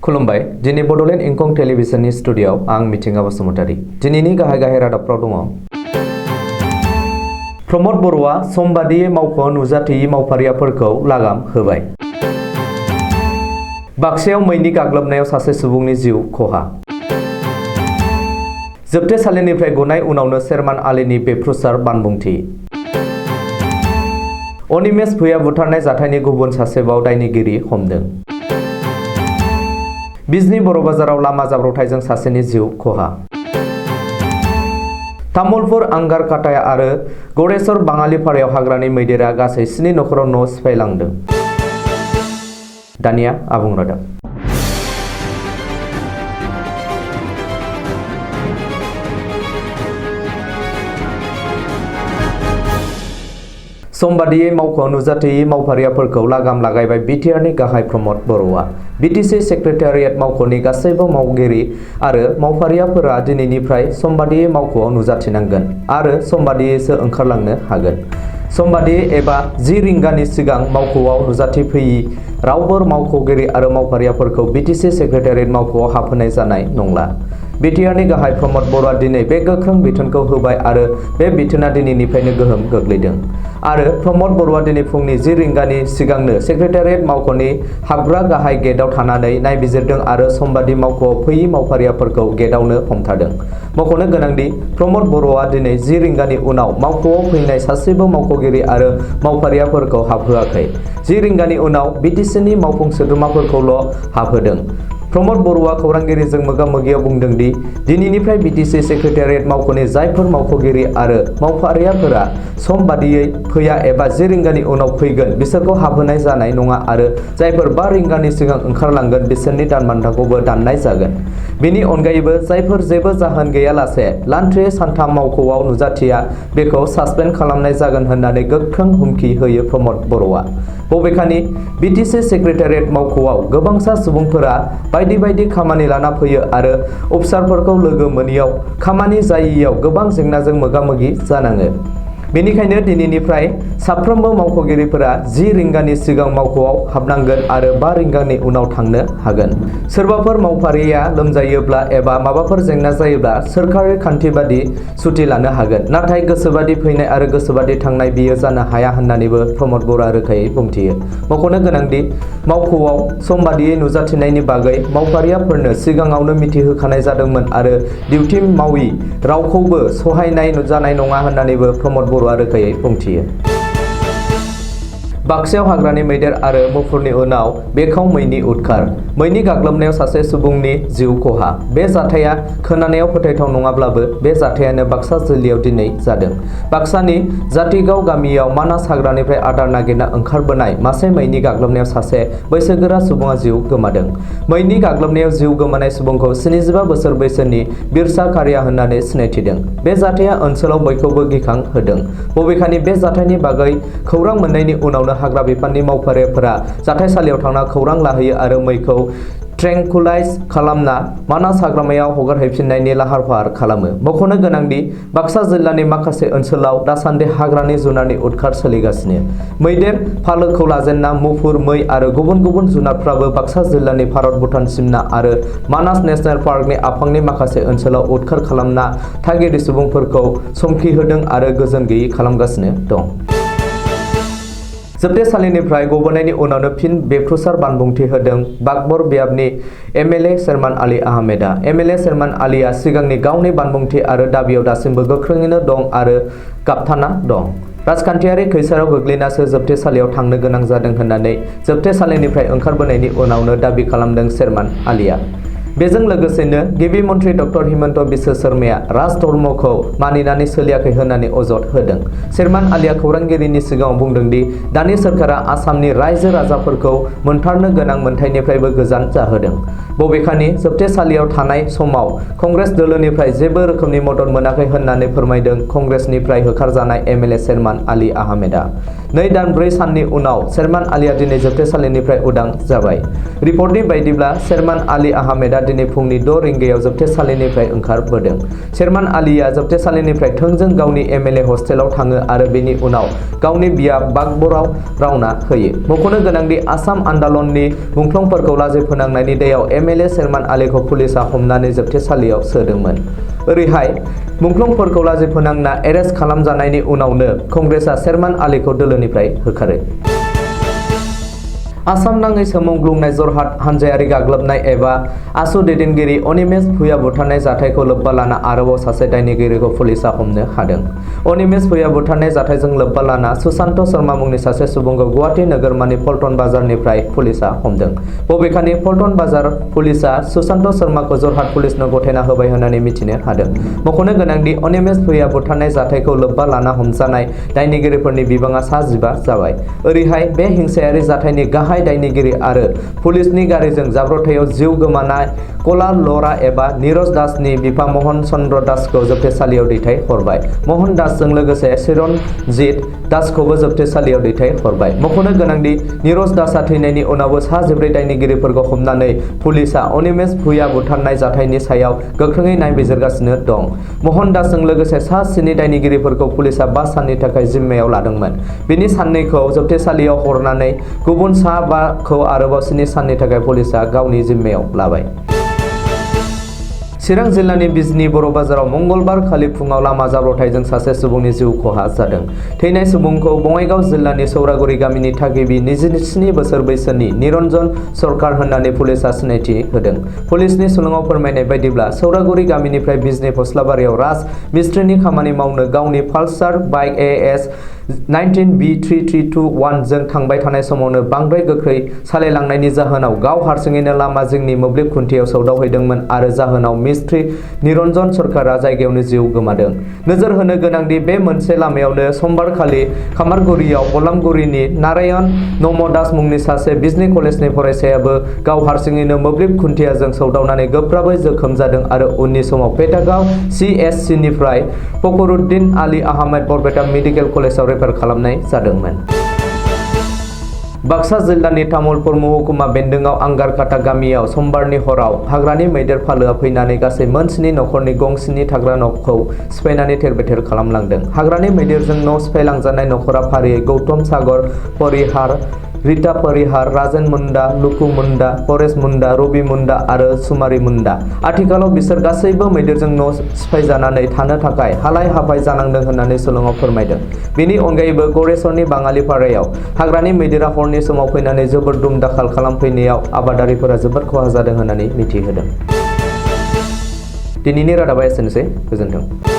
खुलुमबाय दिनै बडलेण्ड इंखं टेलिभिजननि स्टुडिय'आव आं मिथिंगा बसुमतारी। दिनैनि गाहाय रादाबफ्राव दङ। प्रमद बर'आ समबादियै मावख'आव नुजाथियै मावफारियाफोरखौ लागाम होबाय। बाक्सायाव मैनि गाग्लोबनायाव सासे सुबुंनि जिउ खहा। जोबथेसालिनिफ्राय गनाय उनावनो शेरमान आलीनि बेफ्रुसार बानबुंथि। अनिमेष भुइया बुथारनाय जाथायनि गुबुन सासेबाव दायनिगिरि हमदों। बिजनी बर' बाजाराव लामा जाब्रबथायजों सासेनि जिउ खहा। तामुलपुर आंगारकाटा आरो गड़ेश्वर बाङालिपारायाव हाग्रानि मैदेरा गासै 7 नखराव न' सिफायलांदों। दानिया आबुं रादाब। समबादियै मावख'आव नुजाथियै मावफारियाफोरखौ लागाम लागायबाय बिटिआरनि गाहाय प्रमद बर'आ। बिटिसि सेक्रेटारियेट मावख'नि गासैबो मावगिरि आरो मावफारियाफोरा दिनैनिफ्राय समबादियै मावख'आव नुजाथिनांगोन आरो समबादियैसो ओंखारलांनो हागोन। समबादियै एबा 10 रिंगानि सिगां मावख'आव नुजाथिफैयि रावबो मावख'गिरि आरो मावफारियाफोरखौ बिटिसि सेक्रेटारियेट मावख'आव हाबहोनाय जानाय नंला। बिटिआरनि गाहाय प्रमद बर'आ दिनै बे गोख्रों बिथोनखौ होबाय आरो बे बिथोना दिनैनिफ्रायनो गोहोम गोग्लैदों। आरो प्रमद बर'आ दिनै फुंनि 10 रिंगानि सिगांनो सेक्रेटारियेट मावख'नि हाबग्रा गाहाय गेटआव थानानै नायबिजिरदों आरो समबादि मावख'आव फैयि मावफारियाफोरखौ गेटआवनो हमथादों। मख'नो गोनांदि प्रमद बर'आ दिनै 10 रिंगानि उनाव मावख'आव फैनाय सासेबो मावख'गिरि आरो मावफारियाफोरखौ हाबहोआखै। 10 रिंगानि उनाव बिटिसिनि मावफुं सोद्रोमाफोरखौल' हाबहोदों। प्रमद बर'आ खौरांगिरिजों मोगा-मोगियाव बुंदों दि दिनैनिफ्राय बिटिसि सेक्रेटारियेट मावख'नि जायफोर मावख'गिरि आरो मावफारियाफोरा सम बादियै फैया एबा 10 रिंगानि उनाव फैगोन बिसोरखौ हाबहोनाय जानाय नङा आरो जायफोर 5 रिंगानि सिगां ओंखारलांगोन बिसोरनि दानबान्थाखौबो दाननाय जागोन। बेनि अनगायैबो जायफोर जेबो जाहोन गैयालासे लान्थ्रियै सानथाम मावख'आव नुजाथिया बेखौ सासपेन्ड खालामनाय जागोन होननानै गोख्रों हुमखि होयो प्रमद बर'आ। बबेखानि बिटिसि सेक्रेटारियेट मावख'आव गोबांसा सुबुंफोरा बायदि बायदि खामानि लाना फैयो आरो अफिसारफोरखौ लोगो मोनैयाव खामानि जायैयाव गोबां जेंनाजों मोगा-मोगि जानाङो। बेनिखायनो दिनैनिफ्राय साफ्रोमबो मावख'गिरिफोरा 10 रिंगानि सिगां मावख'आव हाबनांगोन आरो 5 रिंगानि उनाव थांनो हागोन। सोरबाफोर मावफारिया लोमजायोब्ला एबा माबाफोर जेंना जायोब्ला सोरखारि खान्थि बादि सुथि लानो हागोन। नाथाय गोसोबादि फैनाय आरो गोसोबादि थांनाय बियो जानो हाया होननानैबो प्रमद बर'आ रोखायै बुंथियो। मख'नो गोनांदि मावख'आव समबादियै नुजाथिनायनि बागै मावफारियाफोरनो सिगाङावनो मिथिहोखानाय जादोंमोन आरो डिउटि मावि रावखौबो सहायनाय जानाय नङा होननानैबो प्रमद बर'आ रोखायै बुंथियो। बाक्सायाव हाग्रानि मैदेर आरो मुफुरनि उनाव बेखाव मैनि उदखार। मैनि गाग्लोबनायाव सासे सुबुंनि जिउ खहा। बे जाथाया खोनानायाव फोथायथाव नङाब्लाबो बे जाथायानो बाक्सा जिल्लायाव दिनै जादों। बाक्सानि जातिगाव गामियाव मानास हाग्रानिफ्राय आदार नागिरना ओंखारबोनाय मासे मैनि गाग्लोबनायाव सासे बैसोगोरा सुबुङा जिउ गोमादों। मैनि गाग्लोबनायाव जिउ गोमानाय सुबुंखौ 75 बोसोर बैसोनि बिरसा कारिया होननानै सिनायथिदों। बे जाथाया ओनसोलाव बयखौबो गिखां होदों। बबेखानि बे जाथायनि बागै खौरां मोननायनि उनावनो हाग्रा बिफाननि मावफारियाफोरा जाथायसालियाव थांना खौरां लाहैयो आरो मैखौ ट्रेंकुलाइज खालामना मानास हाग्रामायाव हगारहैफिननायनि लाहार-फाहार खालामो। मख'नो गोनांदि बाक्सा जिल्लानि माखासे ओनसोलाव दासान्दि हाग्रानि जुनारनि उदखार सोलिगासिनो। मैदेर फालोखौ लाजेनना मुफुर, मै आरो गुबुन गुबुन जुनारफ्राबो बाक्सा जिल्लानि भारत-भुटान सिमना आरो मानास नेसनेल पार्कनि आफांनि माखासे ओनसोलाव उदखार खालामना थागिरि सुबुंफोरखौ समखिहोदों आरो गोजोन गैयै खालामगासिनो दं। जोबथेसालिनिफ्राय गबोनायनि उनावनो फिन बेफ्रुसार बानबुंथि होदों बाकबर बियाबनि एमएलए शेरमान आली आहमेदा। एमएलए शेरमान आलीआ सिगांनि गावनि बानबुंथि आरो दाबियाव दासिमबो गोख्रोङैनो दं आरो गाबथाना दं। राजखान्थियारि खैसाराव गोग्लैनासो जोबथेसालियाव थांनो गोनां जादों होननानै जोबथेसालिनिफ्राय ओंखारबोनायनि उनावनो दाबि खालामदों शेरमान आलीआ। बेजों लोगोसेनो गिबि मन्थ्रि डक्टर हिमन्त बिश्व शर्माया राज धर्मखौ मानिनानै सोलियाखै होननानै अजद होदों। शेरमान आलीआ खौरांगिरिनि सिगाङाव बुंदों दि दानि सोरखारा आसामनि रायजो राजाफोरखौ मोनथारनो गोनां मोनथायनिफ्रायबो गोजान जाहोदों। बबेखानि जोबथेसालियाव थानाय समाव कंग्रेस दोलोनिफ्राय जेबो रोखोमनि मदद मोनाखै होननानै फोरमायदों कंग्रेसनिफ्राय होखारजानाय एमएलए शेरमान आली आहमेदा। 2 दान 4 साननि उनाव शेरमान आलीआ दिनै जोबथेसालिनिफ्राय उदां जाबाय। रिपर्टनि बायदिब्ला शेरमान आली आहमेदा आलिया दिनै फुंनि 6 रिंगायाव जोबथेसालिनिफ्राय ओंखारबोदों। शेरमान आलिया जोबथेसालिनिफ्राय थोंजों गावनि एमएलए हस्टेलाव थाङो आरो बेनि उनाव गावनि बिया बागबराव रावना होयो। मख'नो गोनांदि आसाम आन्दलननि मुंख्लंफोरखौ लाजि फोनांनायनि दायाव एमएलए शेरमान आलिखौ पुलिसआ हमनानै जोबथेसालियाव सोदोंमोन। ओरैहाय मुंख्लंफोरखौ लाजि फोनांना एरेस्ट खालामजानायनि उनावनो कंग्रेसआ शेरमान आलिखौ दोलोनिफ्राय होखारो। आसाम नाङै सोमावग्लुंनाय जरहाट हानजायारि गाग्लोबनाय एबा आसु दैदेनगिरि अनिमेष भुइया बुथारनाय जाथायखौ लोब्बा लाना आरोबाव सासे दायनिगिरिखौ पुलिसआ हमनो हादों। अनिमेष भुइया बुथारनाय जाथायजों लोब्बा लाना सुशान्त शर्मा मुंनि सासे सुबुंखौ गुवाहाटी नोगोरमानि पल्टन बाजारनिफ्राय पुलिसआ हमदों। बबेखानि पल्टन बाजार पुलिसआ सुशान्त शर्माखौ जरहाट पुलिसनो गथायना होबाय होननानै मिथिनो हादों। मख'नो गोनांदि अनिमेष भुइया बुथारनाय जाथायखौ लोब्बा लाना हमजानाय दायनिगिरिफोरनि बिबाङा सा 15 जाबाय। ओरैहाय बे हिंसायारि जाथायनि गाहाय दायनिगिरि आरो पुलिसनि गारिजों जाब्रबथायाव जिउ गोमानाय कला लरा एबा नीरज दासनि बिफा महन चन्द्र दासखौ जोबथेसालियाव दैथायहरबाय। महन दासजों लोगोसे चिरन्जीत दासखौबो जोबथेसालियाव दैथायहरबाय। मख'नो गोनांदि नीरज दासआ थैनायनि उनावबो सा 14 दायनिगिरिफोरखौ हमनानै पुलिसआ अनिमेष भुइया बुथारनाय जाथायनि सायाव गोख्रोङै नायबिजिरगासिनो दं। महन दासजों लोगोसे सा 7 दायनिगिरिफोरखौ पुलिसआ 5 साननि थाखाय जिम्मायाव लादोंमोन। बिनि साननैखौ जोबथेसालियाव हरनानै गुबुन सा 5 खौ आरोबाव 7 साननि थाखाय पुलिसआ गावनि जिम्मायाव लाबाय। चिरां जिल्लानि बिजनी बर' बाजाराव मंगलबार खालि फुङाव लामा जाब्रबथायजों सासे सुबुंनि जिउ खहा जादों। थैनाय सुबुंखौ बङाइगाव जिल्लानि सौरागुरि गामिनि थागिबि 27 बोसोर बैसोनि निरन्जन सरकार होननानै पुलिसआ सिनायथि होदों। पुलिसनि सुलुङाव फोरमायनाय बायदिब्ला सौरागुरि गामिनिफ्राय बिजनी फस्लाबारियाव राज मिस्ट्रिनि खामानि मावनो गावनि पालसार बाइक AS 19 B3321 जों थांबाय थानाय समावनो बांद्राय गोख्रै सालायलांनायनि जाहोनाव गाव हारसिङैनो लामा जिंनि मोब्लिब खुन्थियाव सौदावहैदोंमोन आरो जाहोनाव मिस्ट्रि निरन्जन सरकारा जायगायावनो जिउ गोमादों। नोजोर होनो गोनांदि बे मोनसे लामायावनो समबारखालि खामारगुरियाव बलामगुरिनि नारायण नम दास मुंनि सासे बिजनी कलेजनि फरायसायाबो गाव हारसिङैनो मोब्लिब खुन्थियाजों सौदावनानै गोब्राबै जोखोम जादों आरो उननि समाव पेटागाव CSC निफ्राय फखरुद्दिन आली आहमेद बरपेटा मेडिकेल कलेजाव रेफार खालामनाय जादोंमोन। बाक्सा जिल्लानि तामुलपुर महकुमा बेन्दोंआव आंगारकाटा गामियाव समबारनि हराव हाग्रानि मैदेर फालोआ फैनानै गासै मोन 7 नखरनि गं 7 थाग्रा न'खौ सिफायनानै थेर-बेथेर खालामलांदों। हाग्रानि मैदेरजों न' सिफायलांजानाय नखरा फारियै गौतम सागर परिहार, रीता परिहार, राजेन मुन्डा, लुकु मुन्डा, परेश मुन्डा, रबि मुन्डा आरो सुमारी मुन्डा। आथिखालाव बिसोर गासैबो मैदेरजों न' सिफायजानानै थानो थाखाय हालाय-हाफाय जानांदों होननानै सुलुङाव फोरमायदों। बेनि अनगायैबो गरेस्वरनि बाङालिपारायाव हाग्रानि मैदेरा हरनि समाव फैनानै जोबोर दुम-दाखाल खालामफैनायाव आबादारिफोरा जोबोद खहा जादों होननानै मिथिहोदों। दिनैनि रादाबा एसेनोसै। गोजोन्थों।